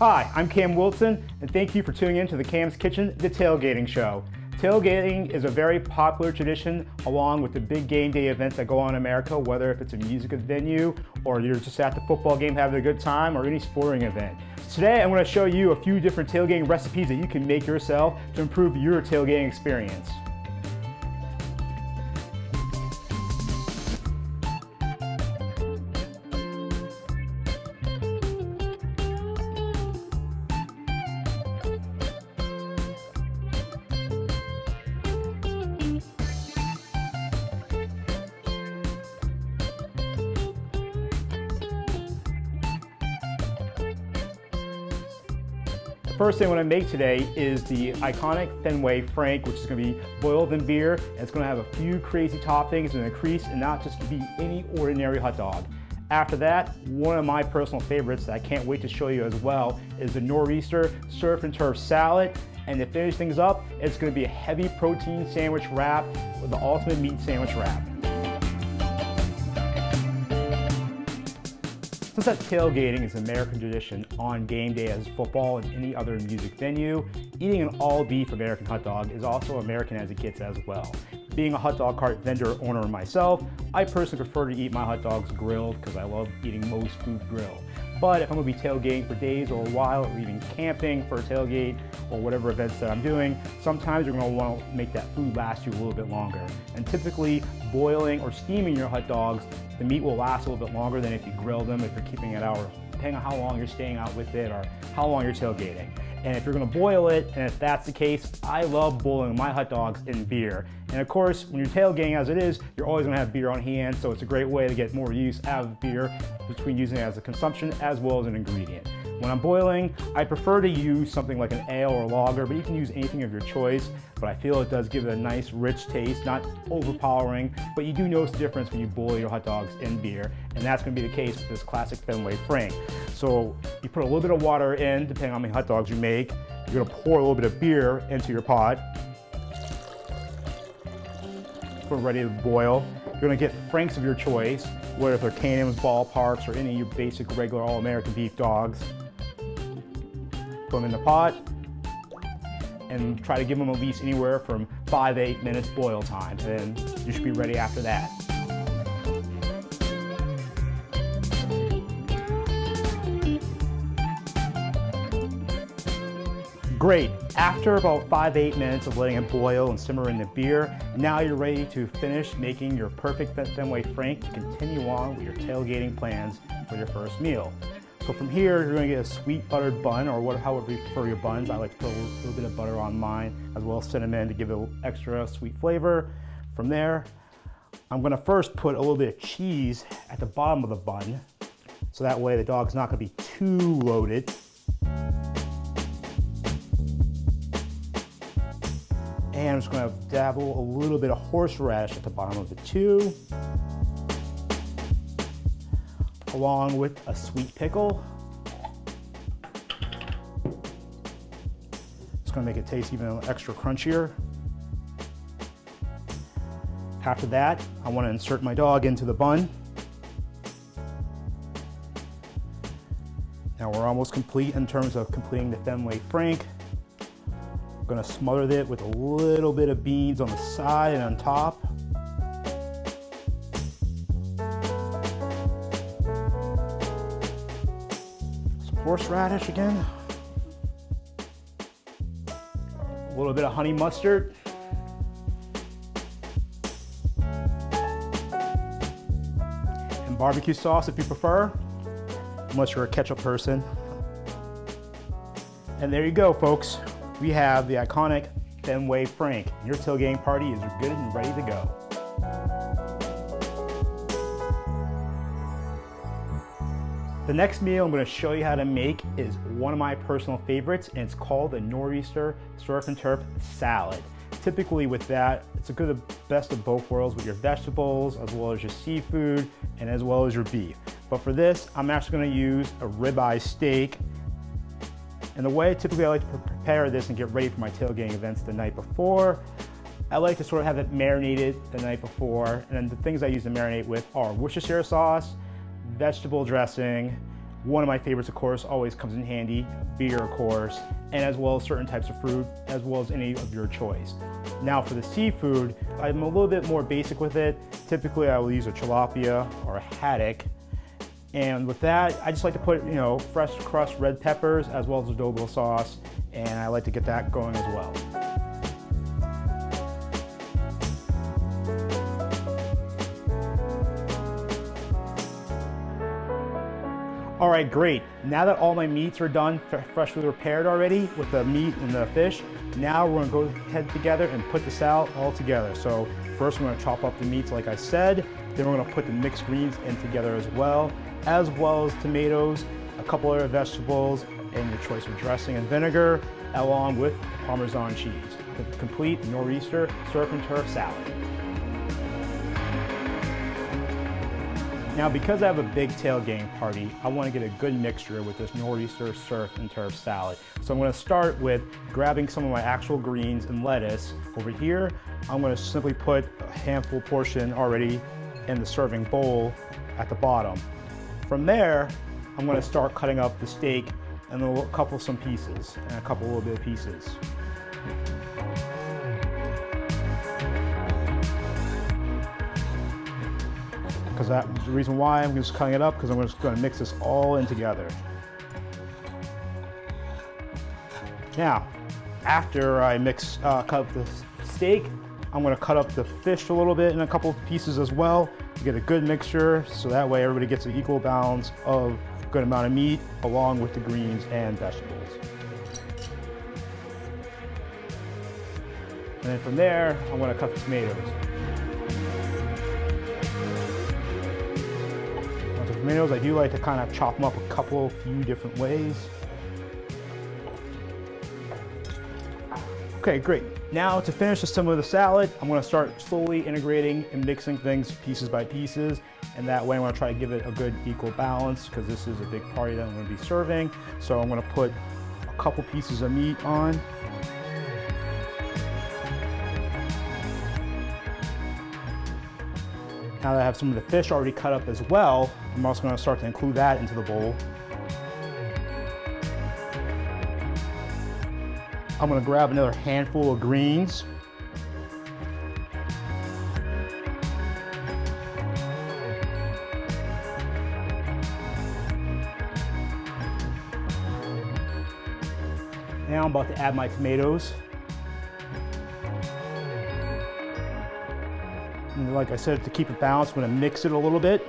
Hi, I'm Cam Wilson, and thank you for tuning in to the Cam's Kitchen, the tailgating show. Tailgating is a very popular tradition along with the big game day events that go on in America, whether if it's a music venue or you're just at the football game having a good time or any sporting event. Today I'm going to show you a few different tailgating recipes that you can make yourself to improve your tailgating experience. First thing I'm going to make today is the iconic Fenway Frank, which is going to be boiled in beer, and it's going to have a few crazy toppings and increase and not just be any ordinary hot dog. After that, one of my personal favorites that I can't wait to show you as well is the Nor'easter surf and turf salad. And to finish things up, it's going to be a heavy protein sandwich wrap with the ultimate meat sandwich wrap. Since that tailgating is an American tradition on game day as football and any other music venue, eating an all-beef American hot dog is also American as it gets as well. Being a hot dog cart vendor owner myself, I personally prefer to eat my hot dogs grilled because I love eating most food grilled. But if I'm going to be tailgating for days or a while, or even camping for a tailgate or whatever events that I'm doing, sometimes you're going to want to make that food last you a little bit longer. And typically, boiling or steaming your hot dogs, the meat will last a little bit longer than if you grill them, if you're keeping it out, or depending on how long you're staying out with it or how long you're tailgating. And if you're going to boil it, and if that's the case, I love boiling my hot dogs in beer. And of course, when you're tailgating as it is, you're always going to have beer on hand, so it's a great way to get more use out of beer between using it as a consumption as well as an ingredient. When I'm boiling, I prefer to use something like an ale or lager, but you can use anything of your choice. But I feel it does give it a nice rich taste, not overpowering, but you do notice the difference when you boil your hot dogs in beer, and that's going to be the case with this classic Fenway Frank. So you put a little bit of water in, depending on how many hot dogs you make. You're going to pour a little bit of beer into your pot. We're ready to boil. You're going to get Franks of your choice, whether they're K&M's, Ballparks, or any of your basic regular all-American beef dogs. Put them in the pot and try to give them at least anywhere from 5 to 8 minutes boil time, and then you should be ready after that. Great. After about 5 to 8 minutes of letting it boil and simmer in the beer, now you're ready to finish making your perfect Fenway Frank to continue on with your tailgating plans for your first meal. So from here, you're going to get a sweet buttered bun, or however you prefer your buns. I like to put a little bit of butter on mine, as well as cinnamon to give it an extra sweet flavor. From there, I'm going to first put a little bit of cheese at the bottom of the bun, so that way the dog's not going to be too loaded. And I'm just going to dabble a little bit of horseradish at the bottom of it too, along with a sweet pickle. It's going to make it taste even extra crunchier. After that, I want to insert my dog into the bun. Now we're almost complete in terms of completing the Fenway Frank. I'm going to smother it with a little bit of beans on the side and on top. Some horseradish again. A little bit of honey mustard. And barbecue sauce if you prefer, unless you're a ketchup person. And there you go, folks. We have the iconic Fenway Frank. Your tailgating party is good and ready to go. The next meal I'm going to show you how to make is one of my personal favorites, and it's called the Nor'easter surf and turf salad. Typically with that, it's a good best of both worlds with your vegetables, as well as your seafood, and as well as your beef. But for this, I'm actually going to use a ribeye steak. And the way typically I like to prepare this and get ready for my tailgating events the night before, I like to sort of have it marinated the night before. And then the things I use to marinate with are Worcestershire sauce, vegetable dressing, One of my favorites, of course, always comes in handy, beer, of course, and as well as certain types of fruit, as well as any of your choice. Now for the seafood, I'm a little bit more basic with it. Typically I will use a tilapia or a haddock. And with that, I just like to put, fresh crushed red peppers as well as adobo sauce, and I like to get that going as well. All right, great. Now that all my meats are done, freshly prepared already with the meat and the fish, now we're gonna go ahead together and put the salad all together. So first we're gonna chop up the meats like I said, then we're gonna put the mixed greens in together as well as tomatoes, a couple other vegetables, and your choice of dressing and vinegar, along with Parmesan cheese. The complete nor'easter surf and turf salad. Now, because I have a big tailgating party, I want to get a good mixture with this nor'easter surf and turf salad. So I'm going to start with grabbing some of my actual greens and lettuce. Over here, I'm going to simply put a handful portion already in the serving bowl at the bottom. From there, I'm going to start cutting up the steak in a couple some pieces and a couple little bit of pieces. Because that's the reason why I'm just cutting it up, because I'm just going to mix this all in together. Now, after I cut up the steak, I'm going to cut up the fish a little bit in a couple of pieces as well to get a good mixture, so that way everybody gets an equal balance of a good amount of meat along with the greens and vegetables. And then from there, I'm going to cut the tomatoes. Tomatoes, I do like to kind of chop them up a few different ways. Okay, great. Now to finish some of the salad, I'm going to start slowly integrating and mixing things pieces by pieces, and that way I'm going to try to give it a good equal balance, because this is a big party that I'm going to be serving. So I'm going to put a couple pieces of meat on. Now that I have some of the fish already cut up as well, I'm also going to start to include that into the bowl. I'm going to grab another handful of greens. Now I'm about to add my tomatoes. And like I said, to keep it balanced, I'm going to mix it a little bit.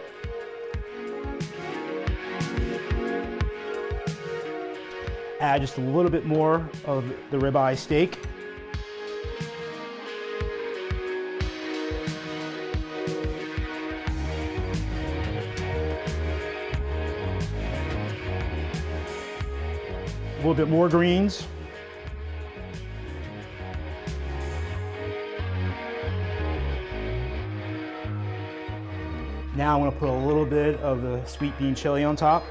Add just a little bit more of the ribeye steak. A little bit more greens. Now I'm going to put a little bit of the sweet bean chili on top.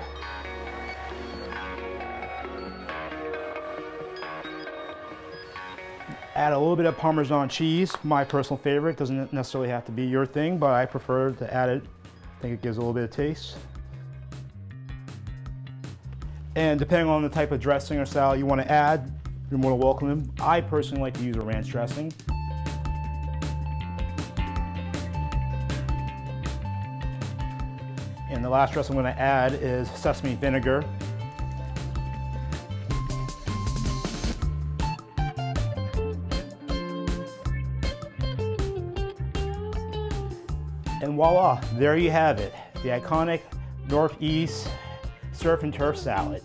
Add a little bit of Parmesan cheese, my personal favorite. Doesn't necessarily have to be your thing, but I prefer to add it. I think it gives a little bit of taste. And depending on the type of dressing or salad you want to add, you're more than welcome. I personally like to use a ranch dressing. And the last dressing I'm going to add is sesame vinegar. And voila, there you have it, the iconic Northeast surf and turf salad.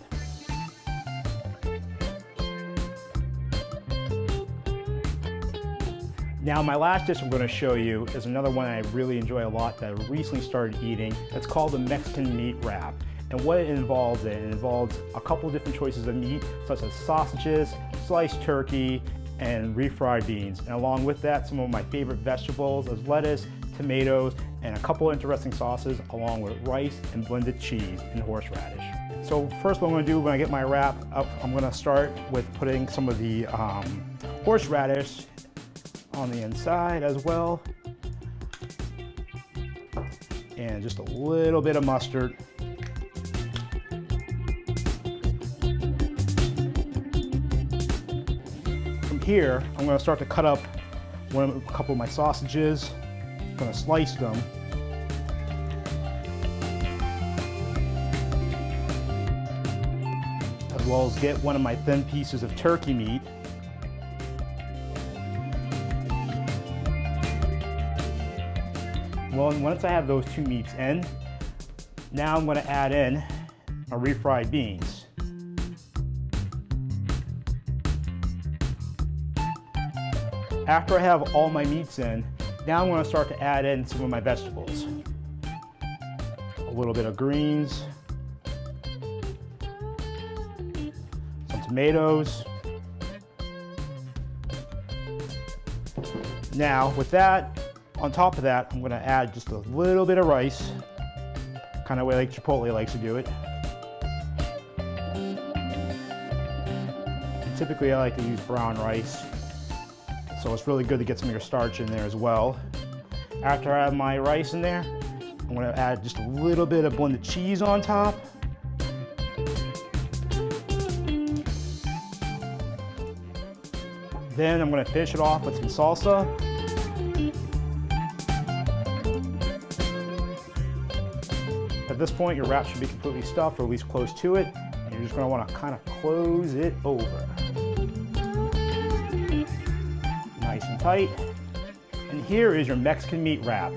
Now my last dish I'm going to show you is another one I really enjoy a lot that I recently started eating. It's called the Mexican meat wrap. And what it involves a couple different choices of meat, such as sausages, sliced turkey, and refried beans. And along with that, some of my favorite vegetables as lettuce, tomatoes, and a couple interesting sauces, along with rice and blended cheese and horseradish. So first what I'm going to do when I get my wrap up, I'm going to start with putting some of the horseradish on the inside as well, and just a little bit of mustard. here, I'm going to start to cut up a couple of my sausages. I'm going to slice them. As well as get one of my thin pieces of turkey meat. Well, and once I have those two meats in, now I'm going to add in my refried beans. After I have all my meats in, now I'm going to start to add in some of my vegetables. A little bit of greens, some tomatoes. Now with that, on top of that, I'm going to add just a little bit of rice, kind of way like Chipotle likes to do it. And typically I like to use brown rice, so it's really good to get some of your starch in there as well. After I have my rice in there, I'm going to add just a little bit of blended cheese on top. Then I'm going to finish it off with some salsa. At this point, your wrap should be completely stuffed, or at least close to it, and you're just going to want to kind of close it over. Nice and tight. And here is your Mexican meat wrap.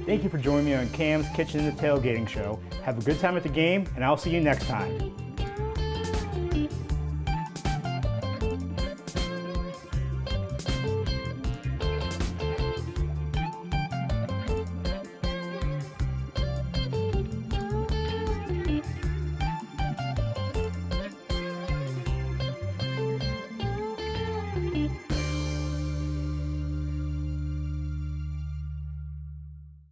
Thank you for joining me on Cam's Kitchen and the Tailgating Show. Have a good time at the game, and I'll see you next time.